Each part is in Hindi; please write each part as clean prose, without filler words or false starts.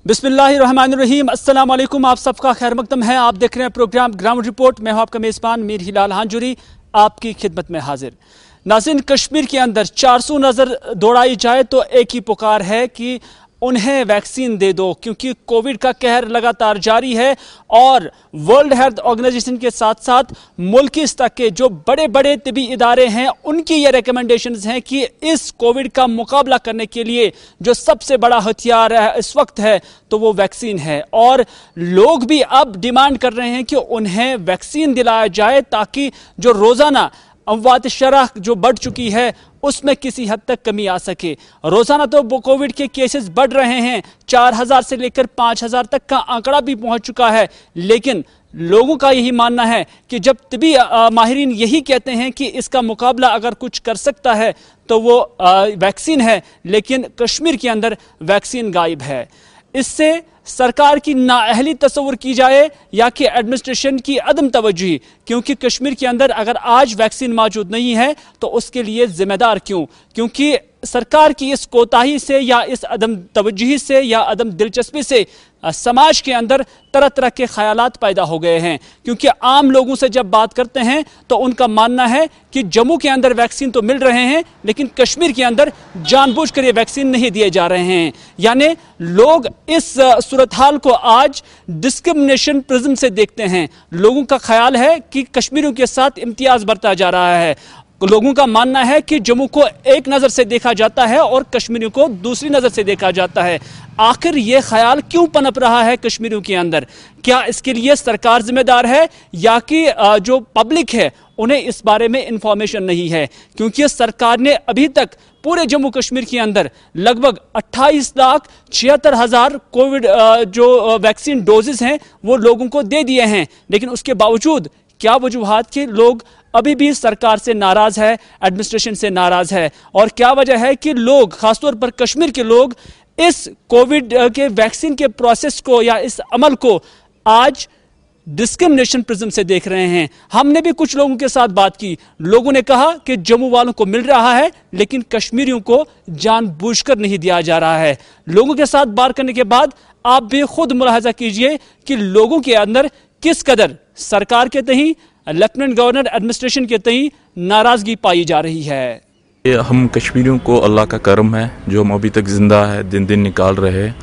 बिस्मिल्लाहिर्रहमानिर्रहीम, अस्सलाम वालेकुम। आप सबका खैर मकदम है। आप देख रहे हैं प्रोग्राम ग्राउंड रिपोर्ट। मैं हूं आपका मेज़बान मीर हिलाल हांजुरी, आपकी खिदमत में हाजिर। नाज़रीन, कश्मीर के अंदर 400 नज़र दौड़ाई जाए तो एक ही पुकार है कि उन्हें वैक्सीन दे दो, क्योंकि कोविड का कहर लगातार जारी है और वर्ल्ड हेल्थ ऑर्गेनाइजेशन के साथ साथ मुल्की स्तर के जो बड़े बड़े तिबी इदारे हैं उनकी ये रिकमेंडेशंस हैं कि इस कोविड का मुकाबला करने के लिए जो सबसे बड़ा हथियार है इस वक्त है तो वो वैक्सीन है। और लोग भी अब डिमांड कर रहे हैं कि उन्हें वैक्सीन दिलाया जाए ताकि जो रोज़ाना अमवात शरह जो बढ़ चुकी है उसमें किसी हद तक कमी आ सके। रोजाना तो कोविड के केसेस बढ़ रहे हैं, 4000 से लेकर 5000 तक का आंकड़ा भी पहुंच चुका है, लेकिन लोगों का यही मानना है कि जब तभी माहिरीन यही कहते हैं कि इसका मुकाबला अगर कुछ कर सकता है तो वो वैक्सीन है, लेकिन कश्मीर के अंदर वैक्सीन गायब है। इससे सरकार की नाअहली तस्वुर की जाए या कि एडमिनिस्ट्रेशन की अदम तवज्जुही, क्योंकि कश्मीर के अंदर अगर आज वैक्सीन मौजूद नहीं है तो उसके लिए जिम्मेदार क्यों? क्योंकि सरकार की इस कोताही से या इस अदम तवज्जुही से या अदम दिलचस्पी से समाज के अंदर तरह तरह के ख्यालात पैदा हो गए हैं। क्योंकि आम लोगों से जब बात करते हैं तो उनका मानना है कि जम्मू के अंदर वैक्सीन तो मिल रहे हैं लेकिन कश्मीर के अंदर जानबूझकर ये वैक्सीन नहीं दिए जा रहे हैं। यानी लोग इस सूरत हाल को आज डिस्क्रिमिनेशन प्रिज्म से देखते हैं। लोगों का ख्याल है कि कश्मीरियों के साथ इम्तियाज बरता जा रहा है। लोगों का मानना है कि जम्मू को एक नज़र से देखा जाता है और कश्मीरियों को दूसरी नज़र से देखा जाता है। आखिर ये ख्याल क्यों पनप रहा है कश्मीरियों के अंदर? क्या इसके लिए सरकार जिम्मेदार है या कि जो पब्लिक है उन्हें इस बारे में इंफॉर्मेशन नहीं है? क्योंकि सरकार ने अभी तक पूरे जम्मू कश्मीर के अंदर लगभग 28,76,000 कोविड जो वैक्सीन डोजेस हैं वो लोगों को दे दिए हैं, लेकिन उसके बावजूद क्या वजूहात के लोग अभी भी सरकार से नाराज है, एडमिनिस्ट्रेशन से नाराज है? और क्या वजह है कि लोग, खासतौर पर कश्मीर के लोग, इस कोविड के वैक्सीन के प्रोसेस को या इस अमल को आज डिस्क्रिमिनेशन प्रिज्म से देख रहे हैं? हमने भी कुछ लोगों के साथ बात की। लोगों ने कहा कि जम्मू वालों को मिल रहा है लेकिन कश्मीरियों को जानबूझकर नहीं दिया जा रहा है। लोगों के साथ बात करने के बाद आप भी खुद मुलाहजा कीजिए कि लोगों के अंदर किस कदर सरकार के तहीं, लेफ्टिनेंट गवर्नर एडमिनिस्ट्रेशन के तहीं नाराजगी पाई जा रही है। हम कश्मीरियों को अल्लाह का करम है जो हम अभी तक ज़िंदा है, दिन दिन निकाल रहे हैं।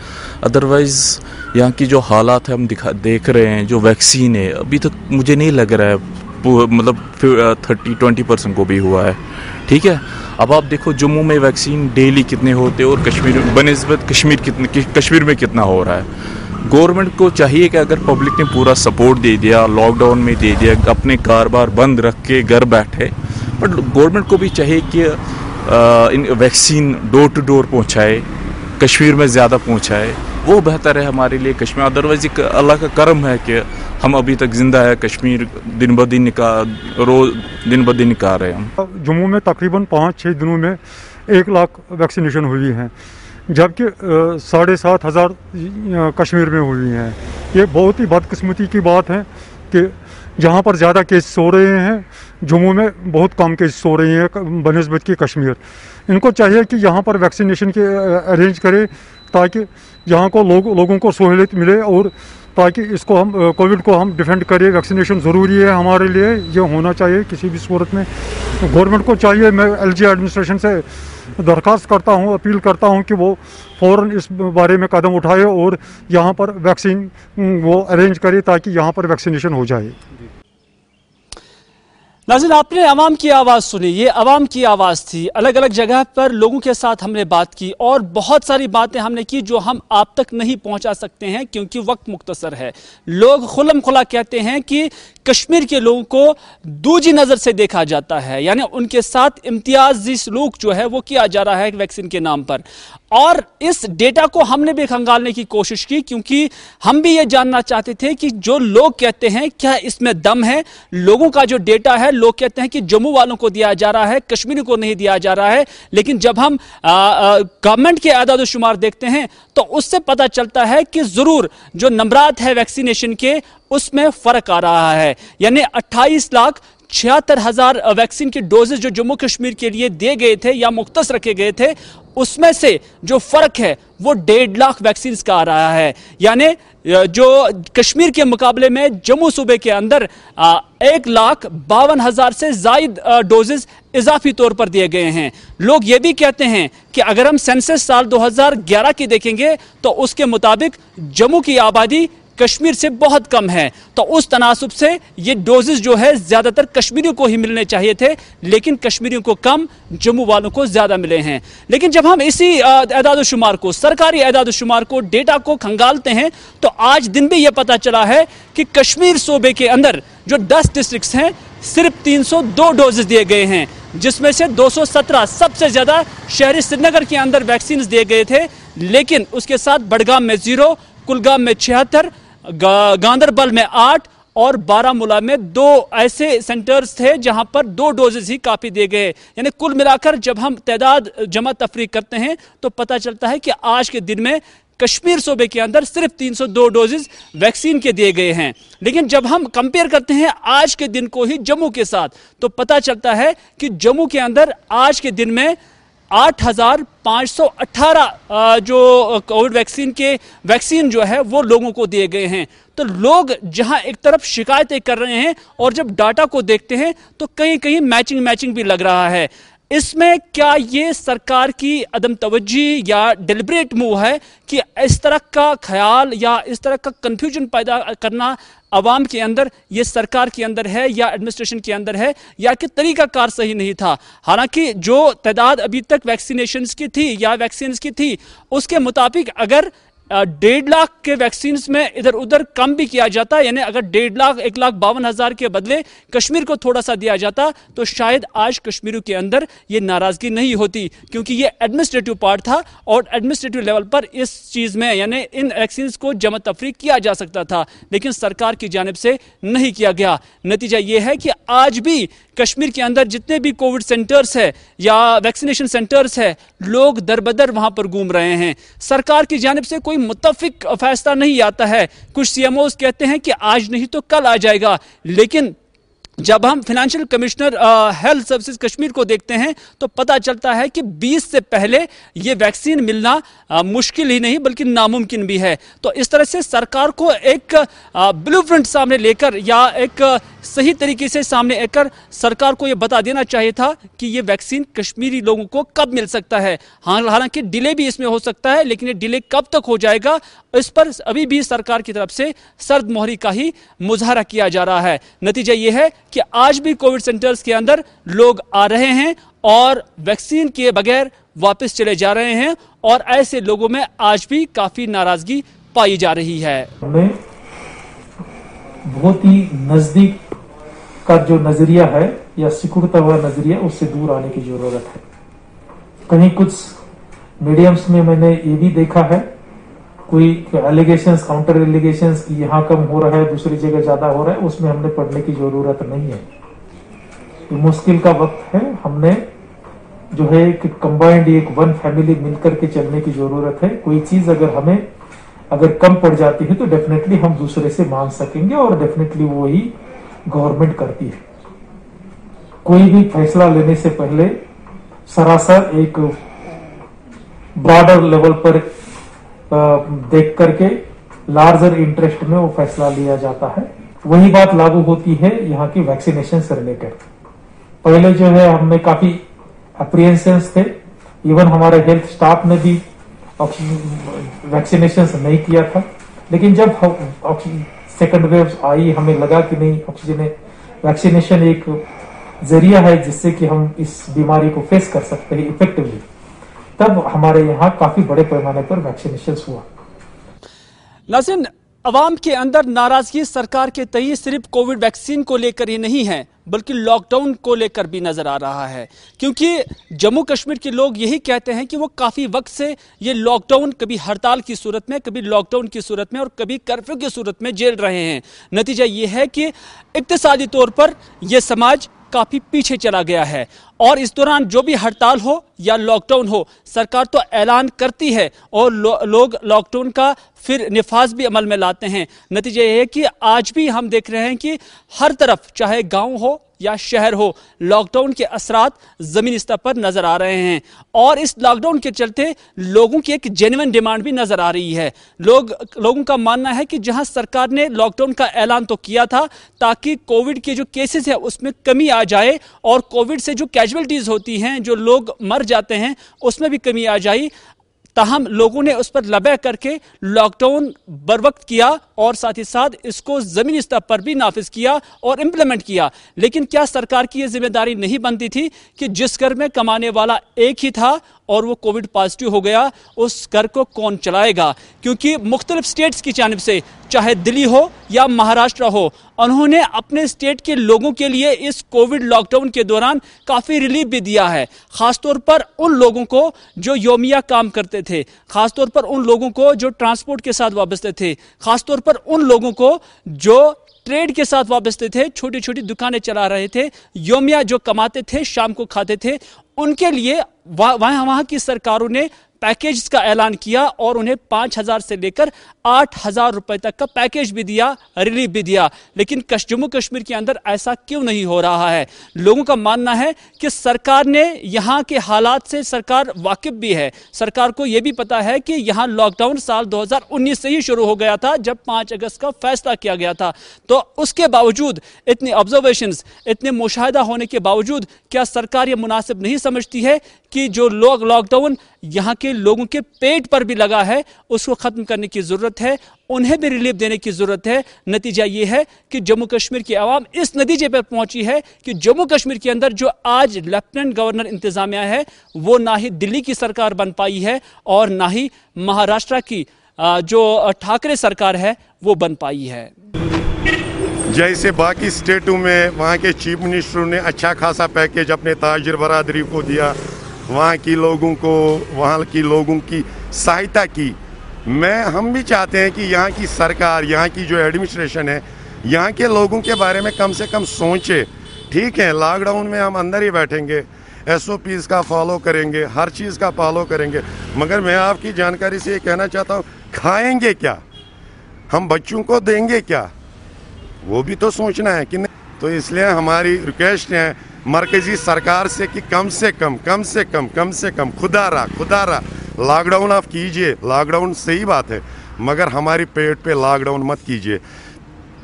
अदरवाइज़ यहाँ की जो हालात है हम देख रहे हैं, जो वैक्सीन है अभी तक मुझे नहीं लग रहा है मतलब 30-20% को भी हुआ है। ठीक है, अब आप देखो जम्मू में वैक्सीन डेली कितने होते और कश्मीर बनिस्बत कश्मीर में कितना हो रहा है। गवर्नमेंट को चाहिए कि अगर पब्लिक ने पूरा सपोर्ट दे दिया, लॉकडाउन में दे दिया, अपने कारोबार बंद रख के घर बैठे, बट गवर्नमेंट को भी चाहिए कि इन वैक्सीन डोर टू डोर पहुंचाए, कश्मीर में ज़्यादा पहुंचाए, वो बेहतर है हमारे लिए कश्मीर। अदरवाइज अल्लाह का करम है कि हम अभी तक ज़िंदा है, कश्मीर दिन ब दिन निकाल रहे हैं हम। जम्मू में तकरीबन 5-6 दिनों में 1 लाख वैक्सीनेशन हुई है, जबकि 7,500 कश्मीर में हुई हैं। ये बहुत ही बदकिस्मती की बात है कि जहाँ पर ज़्यादा केस हो रहे हैं जम्मू में बहुत कम केस हो रहे हैं बनिस्बत की कश्मीर। इनको चाहिए कि यहाँ पर वैक्सीनेशन के अरेंज करें ताकि यहाँ को लोगों को सहूलियत मिले और ताकि इसको हम कोविड को हम डिफेंड करें। वैक्सीनेशन ज़रूरी है हमारे लिए, ये होना चाहिए किसी भी सूरत में। गवर्नमेंट को चाहिए, मैं एलजी एडमिनिस्ट्रेशन से दरख्वास्त करता हूँ, अपील करता हूँ कि वो फ़ौरन इस बारे में कदम उठाए और यहाँ पर वैक्सीन वो अरेंज करे ताकि यहाँ पर वैक्सीनेशन हो जाए। नाज़रीन, आपने अवाम की आवाज़ सुनी। ये अवाम की आवाज़ थी। अलग अलग जगह पर लोगों के साथ हमने बात की और बहुत सारी बातें हमने की जो हम आप तक नहीं पहुंचा सकते हैं क्योंकि वक्त मुख्तसर है। लोग खुल्लम खुला कहते हैं कि कश्मीर के लोगों को दूजी नज़र से देखा जाता है, यानी उनके साथ इम्तियाजी सलूक जो है वो किया जा रहा है वैक्सीन के नाम पर। और इस डेटा को हमने भी खंगालने की कोशिश की क्योंकि हम भी ये जानना चाहते थे कि जो लोग कहते हैं क्या इसमें दम है। लोगों का जो डेटा है, लोग कहते हैं कि जम्मू वालों को दिया जा रहा है, कश्मीरी को नहीं दिया जा रहा है, लेकिन जब हम गवर्नमेंट के आदाद शुमार देखते हैं तो उससे पता चलता है कि जरूर जो नंबरात है वैक्सीनेशन के उसमें फर्क आ रहा है। यानी 28 लाख 76,000 वैक्सीन के डोजेज जो जम्मू कश्मीर के लिए दिए गए थे या मुख्तस रखे गए थे, उसमें से जो फर्क है वो 1.5 लाख वैक्सीन का आ रहा है। यानी जो कश्मीर के मुकाबले में जम्मू सूबे के अंदर 1,52,000 से जायद डोजेज इजाफी तौर पर दिए गए हैं। लोग ये भी कहते हैं कि अगर हम सेंसस साल 2011 की देखेंगे तो उसके मुताबिक जम्मू की आबादी कश्मीर से बहुत कम है, तो उस तनासुब से ये डोजेस जो है ज्यादातर कश्मीरियों को ही मिलने चाहिए थे, लेकिन कश्मीरियों को कम, जम्मू वालों को ज्यादा मिले हैं। लेकिन जब हम इसी एदाद-ओ-शुमार को, सरकारी एदाद-ओ-शुमार को, डेटा को खंगालते हैं तो आज दिन भी यह पता चला है कि कश्मीर सूबे के अंदर जो 10 डिस्ट्रिक्ट्स हैं सिर्फ 302 डोजेस दिए गए हैं, जिसमें से 217 सबसे ज्यादा शहरी श्रीनगर के अंदर वैक्सीन दिए गए थे, लेकिन उसके साथ बडगाम में 0, कुलगाम में 76, गांदरबल में 8 और बारामूला में 2 ऐसे सेंटर्स थे जहां पर 2 डोजेज ही काफी दिए गए। यानी कुल मिलाकर जब हम तादाद जमा तफरीक करते हैं तो पता चलता है कि आज के दिन में कश्मीर सूबे के अंदर सिर्फ 302 डोजेज वैक्सीन के दिए गए हैं। लेकिन जब हम कंपेयर करते हैं आज के दिन को ही जम्मू के साथ तो पता चलता है कि जम्मू के अंदर आज के दिन में 8,518 जो कोविड वैक्सीन जो है वो लोगों को दिए गए हैं। तो लोग जहां एक तरफ शिकायतें कर रहे हैं और जब डाटा को देखते हैं तो कहीं कहीं मैचिंग भी लग रहा है। इसमें क्या ये सरकार की अदम तवज्जी या डिलिब्रेट मूव है कि इस तरह का ख्याल या इस तरह का कंफ्यूजन पैदा करना अवाम के अंदर, ये सरकार के अंदर है या एडमिनिस्ट्रेशन के अंदर है, या कि तरीकाकार सही नहीं था? हालांकि जो तादाद अभी तक वैक्सीनेशन की थी या वैक्सीन की थी उसके मुताबिक अगर 1.5 लाख के वैक्सीन में इधर उधर कम भी किया जाता, यानी अगर 1.5 लाख 1,52,000 के बदले कश्मीर को थोड़ा सा दिया जाता तो शायद आज कश्मीरियों के अंदर ये नाराजगी नहीं होती, क्योंकि ये एडमिनिस्ट्रेटिव पार्ट था और एडमिनिस्ट्रेटिव लेवल पर इस चीज में यानी इन वैक्सीन को जमा तफरीक किया जा सकता था, लेकिन सरकार की जानिब से नहीं किया गया। नतीजा ये है कि आज भी कश्मीर के अंदर जितने भी कोविड सेंटर्स है या वैक्सीनेशन सेंटर्स है, लोग दरबदर वहां पर घूम रहे हैं। सरकार की जानिब से कोई मुत्तफिक फैसला नहीं आता है। कुछ सीएमओस कहते हैं कि आज नहीं तो कल आ जाएगा, लेकिन जब हम financial commissioner health services Kashmir को देखते हैं तो पता चलता है कि 20 से पहले ये वैक्सीन मिलना मुश्किल ही नहीं बल्कि नामुमकिन भी है। तो इस तरह से सरकार को एक ब्लूप्रिंट सामने लेकर या एक सही तरीके से सामने आकर सरकार को यह बता देना चाहिए था कि ये वैक्सीन कश्मीरी लोगों को कब मिल सकता है। हालांकि डिले भी इसमें हो सकता है, लेकिन ये डिले कब तक हो जाएगा इस पर अभी भी सरकार की तरफ से सर्द मोहरी का ही मुजाहरा किया जा रहा है। नतीजा ये है कि आज भी कोविड सेंटर्स के अंदर लोग आ रहे हैं और वैक्सीन के बगैर वापस चले जा रहे हैं, और ऐसे लोगों में आज भी काफी नाराजगी पाई जा रही है। हमें बहुत ही नजदीक का जो नजरिया है या सिकुड़ता हुआ नजरिया उससे दूर आने की जरूरत है। कहीं कुछ मीडियम्स में मैंने ये भी देखा है, कोई एलिगेशंस, काउंटर एलिगेशंस कि यहाँ कम हो रहा है दूसरी जगह ज्यादा हो रहा है, उसमें हमने पढ़ने की जरूरत नहीं है। ये मुश्किल का वक्त है, हमने जो है एक कंबाइंड एक वन फैमिली मिलकर के चलने की जरूरत है। कोई चीज अगर कम पड़ जाती है तो डेफिनेटली हम दूसरे से मांग सकेंगे और डेफिनेटली वो ही गवर्नमेंट करती है। कोई भी फैसला लेने से पहले सरासर एक ब्रॉडर लेवल पर देख करके लार्जर इंटरेस्ट में वो फैसला लिया जाता है। वही बात लागू होती है यहाँ की वैक्सीनेशन से रिलेटेड। पहले जो है हमने काफी अप्रिहेंशंस थे, इवन हमारे हेल्थ स्टाफ ने भी वैक्सीनेशन नहीं किया था, लेकिन जब सेकंड वेव आई हमें लगा कि नहीं, वैक्सीनेशन एक जरिया है जिससे कि हम इस बीमारी को फेस कर सकते हैं इफेक्टिवली, तब हमारे यहाँ काफी बड़े पैमाने पर वैक्सीनेशन हुआ। नाज़रीन, अवाम के अंदर नाराजगी सरकार के तय सिर्फ कोविड वैक्सीन को लेकर ही नहीं है बल्कि लॉकडाउन को लेकर भी नजर आ रहा है, क्योंकि जम्मू कश्मीर के लोग यही कहते हैं कि वो काफी वक्त से ये लॉकडाउन कभी हड़ताल की सूरत में, कभी लॉकडाउन की सूरत में और कभी कर्फ्यू की सूरत में झेल रहे हैं। नतीजा ये है कि इक्तिसादी तौर पर यह समाज काफी पीछे चला गया है और इस दौरान जो भी हड़ताल हो या लॉकडाउन हो, सरकार तो ऐलान करती है और लोग लॉकडाउन का फिर निफाज भी अमल में लाते हैं। नतीजा ये है कि आज भी हम देख रहे हैं कि हर तरफ, चाहे गांव हो या शहर हो, लॉकडाउन के असरात जमीनी स्तर पर नजर आ रहे हैं। और इस लॉकडाउन के चलते लोगों की एक जेन्युइन डिमांड भी नजर आ रही है। लोगों का मानना है कि जहां सरकार ने लॉकडाउन का ऐलान तो किया था ताकि कोविड के जो केसेस है उसमें कमी आ जाए और कोविड से जो कैजुअलिटीज होती हैं, जो लोग मर जाते हैं, उसमें भी कमी आ जाए, ताहम लोगों ने उस पर लबे करके लॉकडाउन बरवक्त किया और साथ ही साथ इसको जमीनी स्तर पर भी नाफिज किया और इंप्लीमेंट किया। लेकिन क्या सरकार की यह जिम्मेदारी नहीं बनती थी कि जिस घर में कमाने वाला एक ही था और वो कोविड पॉजिटिव हो गया, उस घर को कौन चलाएगा? क्योंकि मुख्तलिफ स्टेट्स की जानिब से, चाहे दिल्ली हो या महाराष्ट्र हो, उन्होंने अपने स्टेट के लोगों के लिए इस कोविड लॉकडाउन के दौरान काफ़ी रिलीफ भी दिया है। खासतौर पर उन लोगों को जो योमिया काम करते थे, खासतौर पर उन लोगों को जो ट्रांसपोर्ट के साथ वाबस्ते थे, खासतौर पर उन लोगों को जो ट्रेड के साथ वाबस्ते थे, छोटी छोटी दुकानें चला रहे थे, योमिया जो कमाते थे, शाम को खाते थे, उनके लिए वहां की सरकारों ने पैकेज का ऐलान किया और उन्हें 5,000 से लेकर 8,000 रुपए तक का पैकेज भी दिया, रिलीफ भी दिया। लेकिन जम्मू कश्मीर के अंदर ऐसा क्यों नहीं हो रहा है? लोगों का मानना है कि सरकार ने यहाँ के हालात से सरकार वाकिफ भी है। सरकार को यह भी पता है कि यहाँ लॉकडाउन साल 2019 से ही शुरू हो गया था, जब 5 अगस्त का फैसला किया गया था। तो उसके बावजूद, इतनी ऑब्जर्वेशंस, इतने मुशाहिदा होने के बावजूद, क्या सरकार ये मुनासिब नहीं समझती है कि जो लोग लॉकडाउन यहाँ के लोगों के पेट पर भी लगा है, उसको खत्म करने की जरूरत है, उन्हें भी रिलीफ देने की जरूरत है? नतीजा ये है कि जम्मू कश्मीर की आवाम इस नतीजे पर पहुंची है कि जम्मू कश्मीर के अंदर जो आज लेफ्टिनेंट गवर्नर इंतजामिया है, वो ना ही दिल्ली की सरकार बन पाई है और ना ही महाराष्ट्र की जो ठाकरे सरकार है वो बन पाई है। जैसे बाकी स्टेटों में वहाँ के चीफ मिनिस्टरों ने अच्छा खासा पैकेज अपने ताजिर बरादरी को दिया, वहाँ की लोगों को, वहाँ की लोगों की सहायता की। हम भी चाहते हैं कि यहाँ की सरकार, यहाँ की जो एडमिनिस्ट्रेशन है, यहाँ के लोगों के बारे में कम से कम सोचे। ठीक है, लॉकडाउन में हम अंदर ही बैठेंगे, SOPs का फॉलो करेंगे, हर चीज़ का फॉलो करेंगे, मगर मैं आपकी जानकारी से ये कहना चाहता हूँ, खाएंगे क्या, हम बच्चों को देंगे क्या, वो भी तो सोचना है कि नहीं। तो इसलिए हमारी रिक्वेस्ट है मरकजी सरकार से कि कम से कम खुदारा लॉकडाउन आप कीजिए। लॉकडाउन सही बात है, मगर हमारी पेट पे लॉकडाउन मत कीजिए।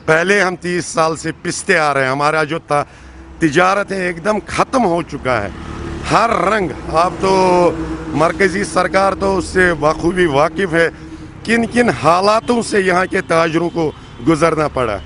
पहले हम 30 साल से पिसते आ रहे हैं, हमारा जो तिजारत है एकदम ख़त्म हो चुका है, हर रंग। अब तो मरकजी सरकार तो उससे बखूबी वाकिफ़ है किन किन हालातों से यहाँ के ताजरों को गुजरना पड़ा।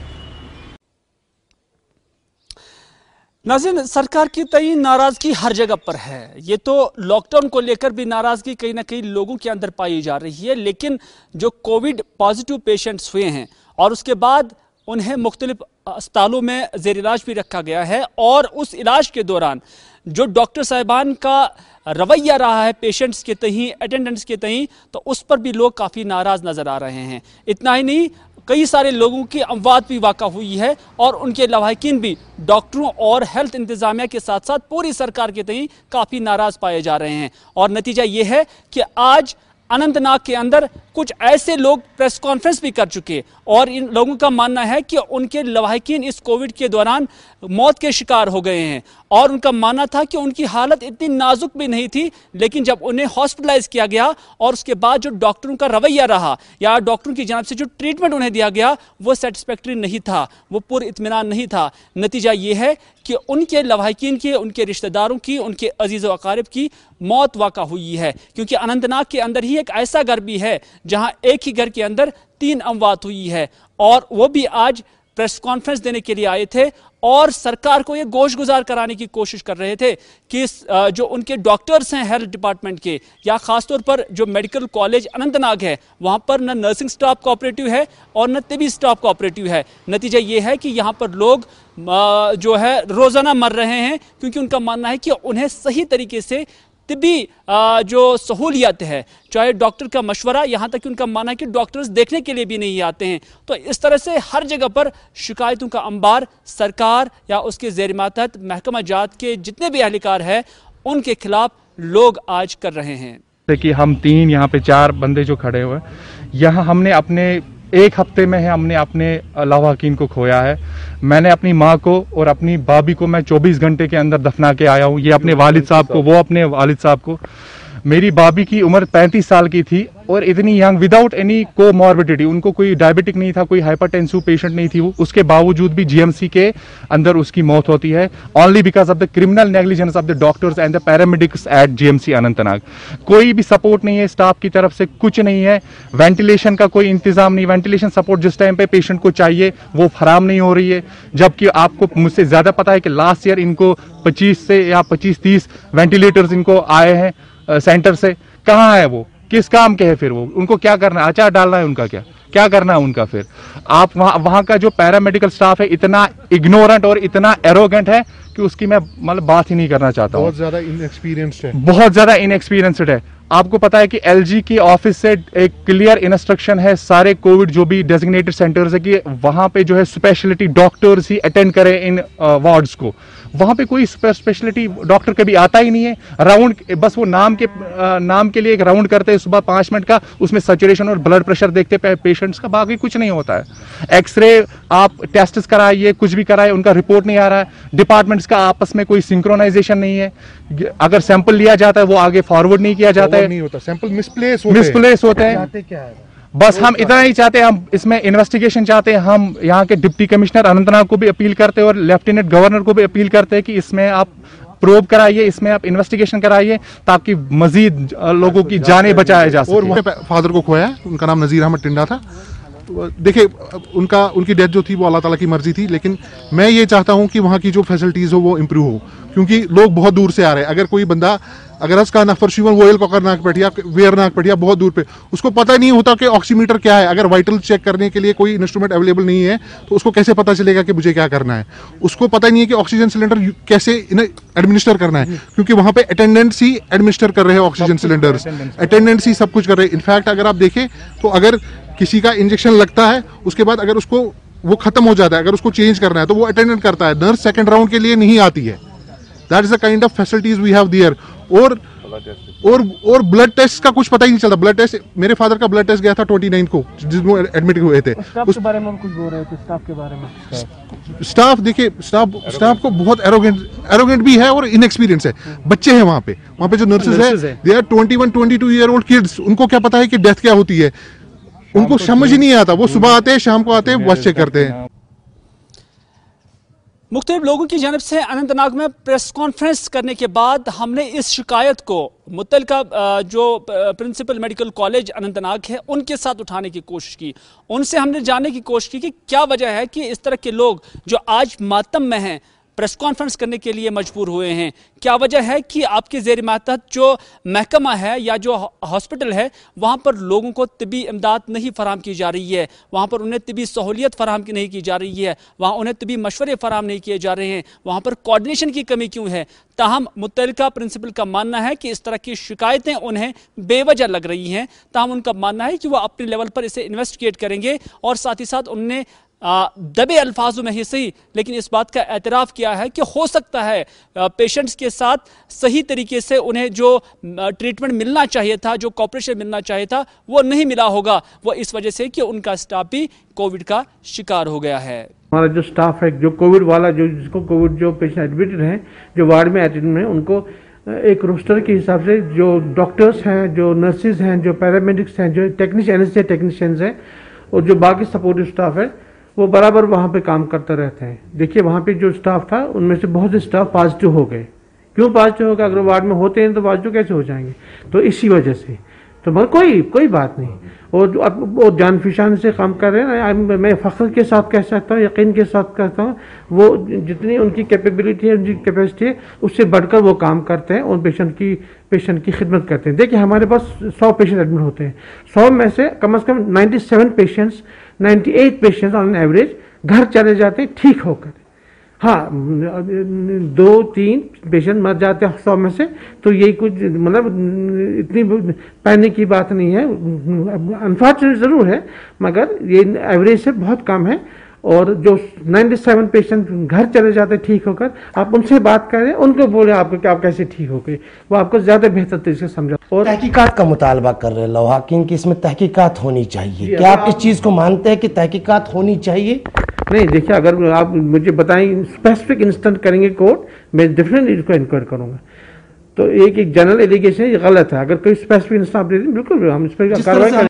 नाज़रीन, सरकार की तई नाराजगी हर जगह पर है। ये तो लॉकडाउन को लेकर भी नाराजगी कहीं ना कहीं लोगों के अंदर पाई जा रही है, लेकिन जो कोविड पॉजिटिव पेशेंट्स हुए हैं और उसके बाद उन्हें मुख्तलिफ अस्पतालों में ज़ेर इलाज भी रखा गया है, और उस इलाज के दौरान जो डॉक्टर साहिबान का रवैया रहा है पेशेंट्स के तहीं, अटेंडेंट्स के तहीं, तो उस पर भी लोग काफ़ी नाराज़ नज़र आ रहे हैं। इतना ही नहीं, कई सारे लोगों की अमवात भी वाक़ा हुई है और उनके लवाहिकीन भी डॉक्टरों और हेल्थ इंतजामिया के साथ साथ पूरी सरकार के तहीं काफ़ी नाराज़ पाए जा रहे हैं। और नतीजा ये है कि आज अनंतनाग के अंदर कुछ ऐसे लोग प्रेस कॉन्फ्रेंस भी कर चुके और इन लोगों का मानना है कि उनके लवाहिकीन इस कोविड के दौरान मौत के शिकार हो गए हैं, और उनका मानना था कि उनकी हालत इतनी नाजुक भी नहीं थी, लेकिन जब उन्हें हॉस्पिटलाइज किया गया और उसके बाद जो डॉक्टरों का रवैया रहा या डॉक्टरों की जानिब से जो ट्रीटमेंट उन्हें दिया गया वो सेटिस्फैक्ट्री नहीं था, वो पूरा इत्मीनान नहीं था। नतीजा ये है कि उनके लवाहिकीन की, उनके रिश्तेदारों की, उनके अजीज़ व अकारिब की मौत वाक़ा हुई है। क्योंकि अनंतनाग के अंदर ही एक ऐसा घर भी है जहां एक ही घर के अंदर 3 अमवात हुई है, और वो भी आज प्रेस कॉन्फ्रेंस देने के लिए आए थे और सरकार को ये गोश गुजार कराने की कोशिश कर रहे थे कि जो उनके डॉक्टर्स हैं हेल्थ डिपार्टमेंट के, या खासतौर पर जो मेडिकल कॉलेज अनंतनाग है, वहाँ पर न नर्सिंग स्टाफ कोऑपरेटिव है और न तिबी स्टाफ कोऑपरेटिव है। नतीजा ये है कि यहाँ पर लोग जो है रोज़ाना मर रहे हैं, क्योंकि उनका मानना है कि उन्हें सही तरीके से तिब्बी जो सहूलियत है, चाहे डॉक्टर का मशवरा, यहाँ तक कि उनका मानना है कि डॉक्टर्स देखने के लिए भी नहीं आते हैं। तो इस तरह से हर जगह पर शिकायतों का अंबार सरकार या उसके ज़ेर मातहत महकमा जात के जितने भी एहलकार हैं उनके खिलाफ लोग आज कर रहे हैं। कि हम 3 यहाँ पे 4 बंदे जो खड़े हुए यहाँ हमने अपने 1 हफ्ते में हमने अपने लावाकीन को खोया है। मैंने अपनी माँ को और अपनी भाभी को मैं 24 घंटे के अंदर दफना के आया हूँ। ये अपने वालिद साहब को, वो अपने वालिद साहब को। मेरी भाभी की उम्र 35 साल की थी और इतनी यंग, विदाउट एनी कोमॉर्बिडिटी, उनको कोई डायबिटिक नहीं था, कोई हाइपरटेंसिव पेशेंट नहीं थी वो, उसके बावजूद भी जीएमसी के अंदर उसकी मौत होती है only because of the criminal negligence of the doctors and the paramedics at GMC Anantnag. कोई भी सपोर्ट नहीं है स्टाफ की तरफ से, कुछ नहीं है। वेंटिलेशन का कोई इंतजाम नहीं, वेंटिलेशन सपोर्ट जिस टाइम पे पेशेंट को चाहिए वो फराम नहीं हो रही है। जबकि आपको मुझसे ज्यादा पता है कि लास्ट ईयर इनको 25 से या 25-30 वेंटिलेटर्स इनको आए हैं सेंटर से। कहाँ है वो, किस काम के है फिर वो, उनको क्या करना है, अचार डालना है उनका, क्या करना है उनका। फिर आप वहां का जो पैरामेडिकल स्टाफ है इतना इग्नोरेंट और इतना एरोगेंट है कि उसकी मैं मतलब बात ही नहीं करना चाहता हूँ। बहुत ज्यादा इनएक्सपीरियंस्ड है, बहुत ज्यादा इनएक्सपीरियंस्ड है। आपको पता है कि एलजी की ऑफिस से एक क्लियर इंस्ट्रक्शन है सारे कोविड जो भी डेजिग्नेटेड सेंटर्स है कि वहां पे जो है स्पेशलिटी डॉक्टर्स ही अटेंड करें इन वार्ड्स को। वहां पे कोई स्पेशलिटी डॉक्टर कभी आता ही नहीं है। राउंड बस वो नाम के लिए एक राउंड करते हैं सुबह 5 मिनट का, उसमें सैचुरेशन और ब्लड प्रेशर देखते पेशेंट्स का, बाकी कुछ नहीं होता है। एक्सरे आप टेस्ट कराइए, कुछ भी कराइए, उनका रिपोर्ट नहीं आ रहा है। डिपार्टमेंट्स का आपस में कोई सिंक्रोनाइजेशन नहीं है। अगर सैंपल लिया जाता है वो आगे फॉरवर्ड नहीं किया जाता है, नहीं होता, सैंपल मिसप्लेस होते हैं। बस हम इतना ही चाहते हैं, हम इसमें इन्वेस्टिगेशन चाहते हैं। हम यहाँ के डिप्टी कमिश्नर अनंतनाग को भी अपील करते हैं और लेफ्टिनेंट गवर्नर को भी अपील करते हैं कि इसमें आप प्रोब कराइए, इसमें आप इन्वेस्टिगेशन कराइए ताकि मजीद लोगों की जानें बचाया जा सके। और वहाँ फादर को खोया, उनका नाम नजीर अहमद टिंडा था। देखिए उनकी डेथ जो थी वो अल्लाह ताला की मर्जी थी, लेकिन मैं ये चाहता हूँ कि वहाँ की जो फैसिलिटीज़ हो वो इम्प्रूव हो, क्योंकि लोग बहुत दूर से आ रहे हैं। अगर कोई बंदा अगर उसका नफरशिवन वो कोकरनाक पटिया वेयरनाक पटिया बहुत दूर पे, उसको पता नहीं होता कि ऑक्सीमीटर क्या है। अगर वाइटल चेक करने के लिए कोई इंस्ट्रूमेंट अवेलेबल नहीं है तो उसको कैसे पता चलेगा कि मुझे क्या करना है। उसको पता नहीं है कि ऑक्सीजन सिलेंडर कैसे एडमिनिस्टर करना है, क्योंकि वहाँ पे अटेंडेंट्स ही एडमिनिस्टर कर रहे हैं ऑक्सीजन सिलेंडर्स, अटेंडेंट्स ही सब कुछ कर रहे हैं। इनफैक्ट अगर आप देखें तो अगर किसी का इंजेक्शन लगता है उसके बाद अगर उसको वो खत्म हो जाता है, अगर उसको चेंज करना है तो वो अटेंडेंट करता है, नर्स सेकंड राउंड के लिए नहीं आती है। That is the kind of facilities we have there. और ब्लड टेस्ट का कुछ पता ही नहीं चलता। ब्लड टेस्ट, मेरे फादर का ब्लड टेस्ट गया था 29 को जिसमें एडमिट हुए थे। स्टाफ के बारे में कुछ बोल रहे थे, स्टाफ के बारे में। स्टाफ देखिए, स्टाफ को बहुत एरोगेंट भी है और इनएक्सपीरियंस है। बच्चे हैं वहाँ पे जो नर्सेज है they are 21-22 year old kids. उनको क्या पता है कि डेथ क्या होती है, उनको समझ ही नहीं आता। वो सुबह आते हैं, शाम को आते हैं, बस चेक करते हैं। मुख्तलिफ लोगों की जानिब से अनंतनाग में प्रेस कॉन्फ्रेंस करने के बाद हमने इस शिकायत को मुतल्लिका जो प्रिंसिपल मेडिकल कॉलेज अनंतनाग है उनके साथ उठाने की कोशिश की। उनसे हमने जानने की कोशिश की कि क्या वजह है कि इस तरह के लोग जो आज मातम में हैं प्रेस कॉन्फ्रेंस करने के लिए मजबूर हुए हैं। क्या वजह है कि आपके ज़ेर मातहत जो महकमा है या जो हॉस्पिटल है वहाँ पर लोगों को तिबी इमदाद नहीं फराम की जा रही है, वहाँ पर उन्हें तिबी सहूलियत फराम नहीं की जा रही है, वहाँ उन्हें तिबी मशवरे फराम नहीं किए जा रहे हैं, वहाँ पर कोऑर्डिनेशन की कमी क्यों है। ताहम मुतल्लिका प्रिंसिपल का मानना है कि इस तरह की शिकायतें उन्हें बेवजह लग रही हैं। ताहम उनका मानना है कि वह अपने लेवल पर इसे इन्वेस्टिगेट करेंगे और साथ ही साथ उनने दबे अल्फाजों में ही सही लेकिन इस बात का एतराफ़ किया है कि हो सकता है पेशेंट्स के साथ सही तरीके से उन्हें जो ट्रीटमेंट मिलना चाहिए था, जो कॉपरेशन मिलना चाहिए था, वो नहीं मिला होगा। वो इस वजह से कि उनका स्टाफ भी कोविड का शिकार हो गया है। हमारा जो स्टाफ है जो कोविड वाला जिसको कोविड जो पेशेंट एडमिटेड हैं, जो वार्ड में एडमिटेड हैं, उनको एक रोस्टर के हिसाब से जो डॉक्टर्स हैं, जो नर्सिस हैं, जो पैरामेडिक्स हैं, जो टेक्नीशियंस हैं और जो बाकी सपोर्टिव स्टाफ है वो बराबर वहाँ पे काम करते रहते हैं। देखिए वहाँ पे जो स्टाफ था उनमें से बहुत से स्टाफ पॉजिटिव हो गए। क्यों पॉजिटिव हो गए? अगर वार्ड में होते हैं तो पॉजिटिव कैसे हो जाएंगे? तो इसी वजह से तो मगर कोई बात नहीं। और वो जान फिशान से काम कर रहे हैं। मैं फख्र के साथ कह सकता हूँ, यकीन के साथ कहता हूँ, वो जितनी उनकी कैपेबिलिटी है, उनकी कैपेसिटी है, उससे बढ़कर वो काम करते हैं और पेशेंट की खिदमत करते हैं। देखिए हमारे पास 100 पेशेंट एडमिट होते हैं, 100 में से कम 98 पेशेंट्स ऑन एवरेज घर चले जाते हैं ठीक होकर। हाँ, 2-3 पेशेंट मर जाते हैं 100 में से, तो यही कुछ मतलब इतनी पैनिक की बात नहीं है। अनफॉर्चुनेट जरूर है, मगर ये एवरेज से बहुत कम है। और जो 97 पेशेंट घर चले जाते ठीक होकर, आप उनसे बात करें, उनको बोले आपको कि आप कैसे ठीक हो गए, वो आपको ज्यादा बेहतर तरीके से समझा। और तहकीकात का मुतालबा कर रहे हैं लवाकिन की, इसमें तहकीकात होनी चाहिए। क्या आप इस चीज को मानते हैं कि तहकीकात होनी चाहिए? नहीं, देखिए, अगर आप मुझे बताएं स्पेसिफिक इंस्टेंट करेंगे कोर्ट, मैं डेफिनेटली इसको इंक्वायर करूंगा। तो एक जनरल एलिगेशन ये गलत है। अगर कोई स्पेसिफिक इंस्टेंट आप दे दें, बिल्कुल हम इस पर कार्रवाई करें।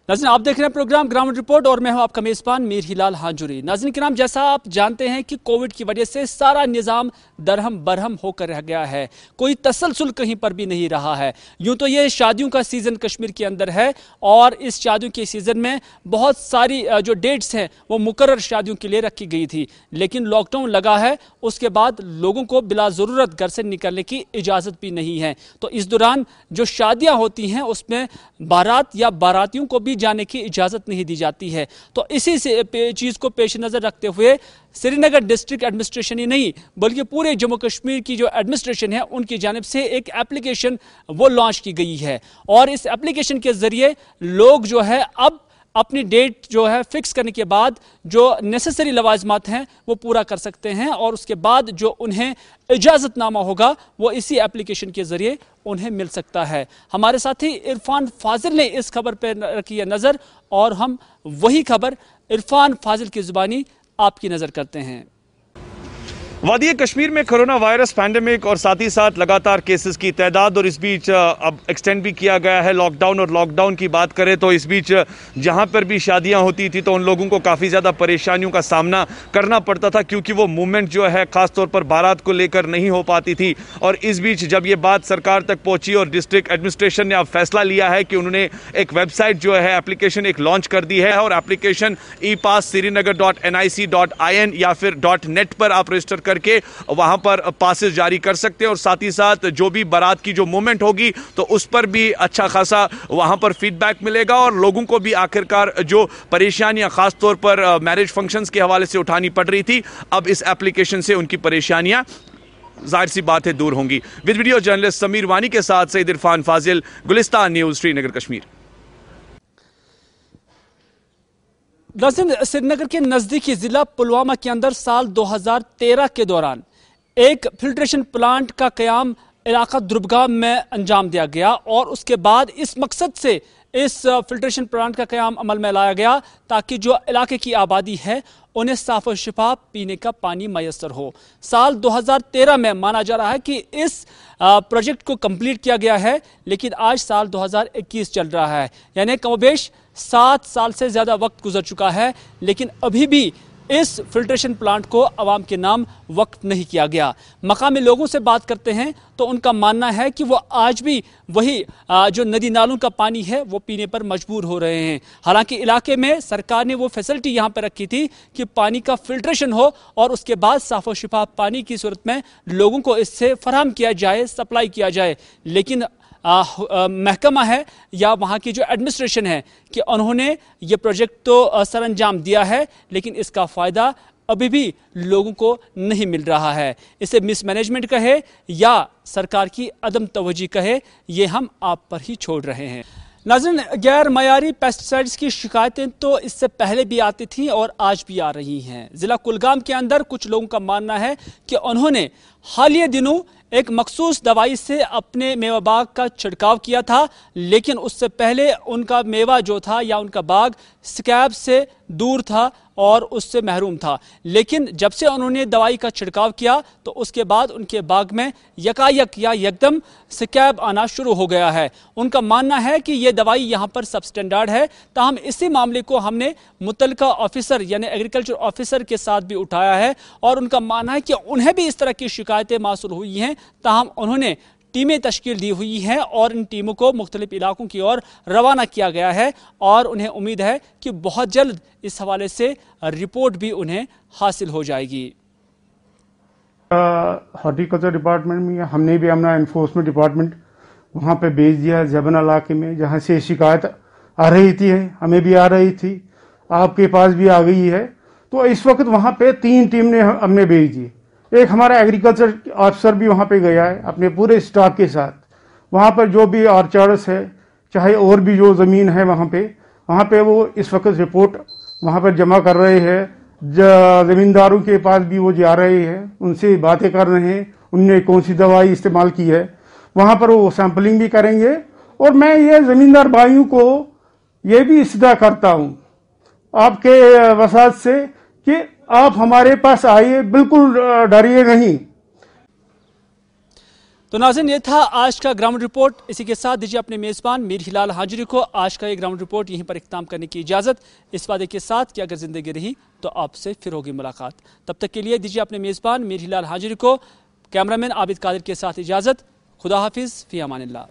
नाज़रीन, आप देख रहे हैं प्रोग्राम ग्राउंड रिपोर्ट और मैं हूं आपका मेजबान मीर हिलाल हांजुरी। नाज़रीन किराम, जैसा आप जानते हैं कि कोविड की वजह से सारा निज़ाम दरहम बरहम होकर रह गया है, कोई तसलसल कहीं पर भी नहीं रहा है। यूं तो ये शादियों का सीज़न कश्मीर के अंदर है और इस शादियों के सीज़न में बहुत सारी जो डेट्स हैं वो मुकर्रर शादियों के लिए रखी गई थी, लेकिन लॉकडाउन लगा है, उसके बाद लोगों को बिला ज़रूरत घर से निकलने की इजाज़त भी नहीं है। तो इस दौरान जो शादियाँ होती हैं उसमें बारात या बारातियों को भी जाने की इजाजत नहीं दी जाती है। तो इसी से चीज को पेश नजर रखते हुए श्रीनगर डिस्ट्रिक्ट एडमिनिस्ट्रेशन ही नहीं बल्कि पूरे जम्मू कश्मीर की जो एडमिनिस्ट्रेशन है उनकी जानिब से एक एप्लीकेशन वो लॉन्च की गई है और इस एप्लीकेशन के जरिए लोग जो है अब अपनी डेट जो है फिक्स करने के बाद जो नेसेसरी लवाजमात हैं वो पूरा कर सकते हैं और उसके बाद जो उन्हें इजाज़तनामा होगा वो इसी एप्लीकेशन के ज़रिए उन्हें मिल सकता है। हमारे साथी इरफान फाजिल ने इस खबर पर रखी है नज़र और हम वही खबर इरफान फाजिल की ज़ुबानी आपकी नज़र करते हैं। वादी कश्मीर में कोरोना वायरस पैंडेमिक और साथ ही साथ लगातार केसेस की तादाद और इस बीच अब एक्सटेंड भी किया गया है लॉकडाउन। और लॉकडाउन की बात करें तो इस बीच जहां पर भी शादियां होती थी तो उन लोगों को काफ़ी ज़्यादा परेशानियों का सामना करना पड़ता था क्योंकि वो मूवमेंट जो है ख़ासतौर पर बारात को लेकर नहीं हो पाती थी। और इस बीच जब ये बात सरकार तक पहुंची और डिस्ट्रिक्ट एडमिनिस्ट्रेशन ने अब फैसला लिया है कि उन्होंने एक वेबसाइट जो है एप्लीकेशन एक लॉन्च कर दी है और एप्लीकेशन epass.srinagar.nic.in या फिर .net पर आप रजिस्टर करके वहां पर पासेस जारी कर सकते हैं और साथ ही साथ जो भी बारात की जो मूवमेंट होगी तो उस पर भी अच्छा खासा वहां पर फीडबैक मिलेगा और लोगों को भी आखिरकार जो परेशानियां खासतौर पर मैरिज फंक्शंस के हवाले से उठानी पड़ रही थी अब इस एप्लीकेशन से उनकी परेशानियां जाहिर सी बात है दूर होंगी। विद वीडियो जर्नलिस्ट समीर वानी के साथ सईद इरफान फाजिल, गुलिस्तान न्यूज, श्रीनगर कश्मीर। श्रीनगर के नजदीकी जिला पुलवामा के अंदर साल 2013 के दौरान एक फिल्ट्रेशन प्लांट का कयाम इलाका दुर्बगाम में अंजाम दिया गया और उसके बाद इस मकसद से इस फिल्ट्रेशन प्लांट का कयाम अमल में लाया गया ताकि जो इलाके की आबादी है उन्हें साफ और शिफाफ पीने का पानी मैसर हो। साल 2013 में माना जा रहा है कि इस प्रोजेक्ट को कंप्लीट किया गया है, लेकिन आज साल 2021 चल रहा है, यानी कमोबेश 7 साल से ज़्यादा वक्त गुजर चुका है, लेकिन अभी भी इस फिल्ट्रेशन प्लांट को अवाम के नाम वक्त नहीं किया गया। मकामी लोगों से बात करते हैं तो उनका मानना है कि वो आज भी वही जो नदी नालों का पानी है वो पीने पर मजबूर हो रहे हैं। हालांकि इलाके में सरकार ने वो फैसिलिटी यहाँ पर रखी थी कि पानी का फिल्ट्रेशन हो और उसके बाद साफ और शिफाफ पानी की सूरत में लोगों को इससे फराहम किया जाए, सप्लाई किया जाए, लेकिन महकमा है या वहाँ की जो एडमिनिस्ट्रेशन है कि उन्होंने ये प्रोजेक्ट तो सरअंजाम दिया है लेकिन इसका फ़ायदा अभी भी लोगों को नहीं मिल रहा है। इसे मिसमैनेजमेंट कहे या सरकार की अदम तवज्जो कहे, ये हम आप पर ही छोड़ रहे हैं। नाज़रीन, गैर मयारी पेस्टिसाइड्स की शिकायतें तो इससे पहले भी आती थीं और आज भी आ रही हैं। ज़िला कुलगाम के अंदर कुछ लोगों का मानना है कि उन्होंने हालिया दिनों एक मखसूस दवाई से अपने मेवा बाग का छिड़काव किया था, लेकिन उससे पहले उनका मेवा जो था या उनका बाग स्कैब से दूर था और उससे महरूम था। लेकिन जब से उन्होंने दवाई का छिड़काव किया तो उसके बाद उनके बाग में यकायक या एकदम स्कैब आना शुरू हो गया है। उनका मानना है कि यह दवाई यहाँ पर सब स्टैंडर्ड है, ताहम इसी मामले को हमने मुतलका ऑफिसर यानी एग्रीकल्चर ऑफिसर के साथ भी उठाया है और उनका मानना है कि उन्हें भी इस तरह की शिकायतें मासूल हुई हैं, ताहम उन्होंने टीमें तश्कील दी हुई हैं और इन टीमों को मुख्तलिफ इलाकों की ओर रवाना किया गया है और उन्हें उम्मीद है कि बहुत जल्द इस हवाले से रिपोर्ट भी उन्हें हासिल हो जाएगी। हॉर्टिकल्चर डिपार्टमेंट में हमने भी अपना एनफोर्समेंट डिपार्टमेंट वहाँ पे भेज दिया जबना इलाके में, जहाँ से शिकायत आ रही थी, हमें भी आ रही थी, आपके पास भी आ गई है। तो इस वक्त वहां पे 3 टीम ने हमने भेज दी। एक हमारा एग्रीकल्चर ऑफिसर भी वहां पे गया है अपने पूरे स्टाफ के साथ। वहां पर जो भी ऑर्चर्ड्स है, चाहे और भी जो ज़मीन है वहां पे वो इस वक्त रिपोर्ट वहां पर जमा कर रहे हैं। ज़मींदारों के पास भी वो जा रहे हैं, उनसे बातें कर रहे हैं, उनने कौन सी दवाई इस्तेमाल की है, वहां पर वो सैंपलिंग भी करेंगे। और मैं ये ज़मींदार भाइयों को ये भी इस्तेदा करता हूं आपके वसात से कि आप हमारे पास आइए, बिल्कुल डरिए नहीं। तो नाज़रीन, ये था आज का ग्राउंड रिपोर्ट। इसी के साथ दीजिए अपने मेज़बान मीर हिलाल हाजिरी को आज का ये ग्राउंड रिपोर्ट यहीं पर इख्तिताम करने की इजाज़त, इस वादे के साथ कि अगर ज़िंदगी रही तो आपसे फिर होगी मुलाकात। तब तक के लिए दीजिए अपने मेज़बान मीर हिलाल हाजिरी को कैमरामैन आबिद कादिर के साथ इजाज़त। खुदा हाफिज़, फ़ी अमानिल्लाह।